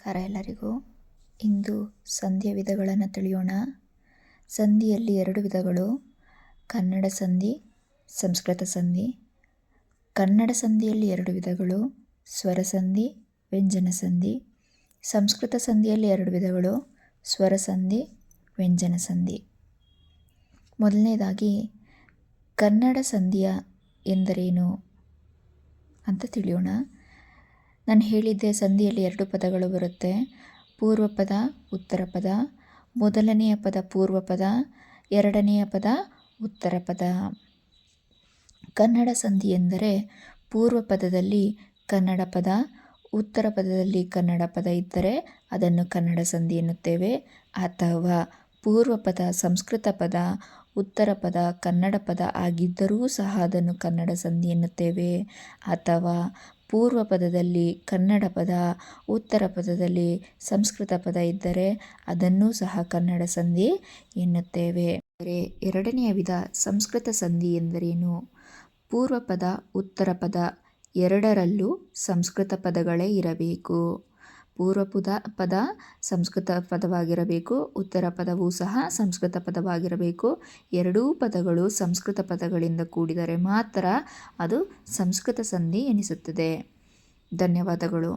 ನಮಸ್ಕಾರ ಎಲ್ಲರಿಗೂ. ಇಂದು ಸಂಧಿಯ ವಿಧಗಳನ್ನು ತಿಳಿಯೋಣ. ಸಂಧಿಯಲ್ಲಿ 2 ವಿಧಗಳು: ಕನ್ನಡ ಸಂಧಿ, ಸಂಸ್ಕೃತ ಸಂಧಿ. ಕನ್ನಡ ಸಂಧಿಯಲ್ಲಿ 2 ವಿಧಗಳು: ಸ್ವರ ಸಂಧಿ, ವ್ಯಂಜನ ಸಂಧಿ. ಸಂಸ್ಕೃತ ಸಂಧಿಯಲ್ಲಿ 2 ವಿಧಗಳು: ಸ್ವರ ಸಂಧಿ, ವ್ಯಂಜನ ಸಂಧಿ. ಮೊದಲನೇದಾಗಿ ಕನ್ನಡ ಸಂಧಿಯ ಎಂದರೇನು ಅಂತ ತಿಳಿಯೋಣ. ನಾನು ಹೇಳಿದ್ದೆ, ಸಂಧಿಯಲ್ಲಿ 2 ಪದಗಳು ಬರುತ್ತೆ: ಪೂರ್ವ ಪದ, ಉತ್ತರ ಪದ. ಮೊದಲನೆಯ ಪದ ಪೂರ್ವ ಪದ, ಎರಡನೆಯ ಪದ ಉತ್ತರ ಪದ. ಕನ್ನಡ ಸಂಧಿ ಎಂದರೆ ಪೂರ್ವ ಪದದಲ್ಲಿ ಕನ್ನಡ ಪದ, ಉತ್ತರ ಪದದಲ್ಲಿ ಕನ್ನಡ ಪದ ಇದ್ದರೆ ಅದನ್ನು ಕನ್ನಡ ಸಂಧಿ ಎನ್ನುತ್ತೇವೆ. ಅಥವಾ ಪೂರ್ವ ಪದ ಸಂಸ್ಕೃತ ಪದ, ಉತ್ತರ ಪದ ಕನ್ನಡ ಪದ ಆಗಿದ್ದರೂ ಸಹ ಅದನ್ನು ಕನ್ನಡ ಸಂಧಿ ಎನ್ನುತ್ತೇವೆ. ಅಥವಾ ಪೂರ್ವ ಪದದಲ್ಲಿ ಕನ್ನಡ ಪದ, ಉತ್ತರ ಪದದಲ್ಲಿ ಸಂಸ್ಕೃತ ಪದ ಇದ್ದರೆ ಅದನ್ನೂ ಸಹ ಕನ್ನಡ ಸಂಧಿ ಎನ್ನುತ್ತೇವೆ. ಎರಡನೆಯ ವಿಧ ಸಂಸ್ಕೃತ ಸಂಧಿ ಎಂದರೇನು? ಪೂರ್ವ ಪದ, ಉತ್ತರ ಪದ ಎರಡರಲ್ಲೂ ಸಂಸ್ಕೃತ ಪದಗಳೇ ಇರಬೇಕು. ಪೂರ್ವ ಪದ ಸಂಸ್ಕೃತ ಪದವಾಗಿರಬೇಕು, ಉತ್ತರ ಪದವೂ ಸಹ ಸಂಸ್ಕೃತ ಪದವಾಗಿರಬೇಕು. ಎರಡೂ ಪದಗಳು ಸಂಸ್ಕೃತ ಪದಗಳಿಂದ ಕೂಡಿದರೆ ಮಾತ್ರ ಅದು ಸಂಸ್ಕೃತ ಸಂಧಿ ಎನಿಸುತ್ತದೆ. ಧನ್ಯವಾದಗಳು.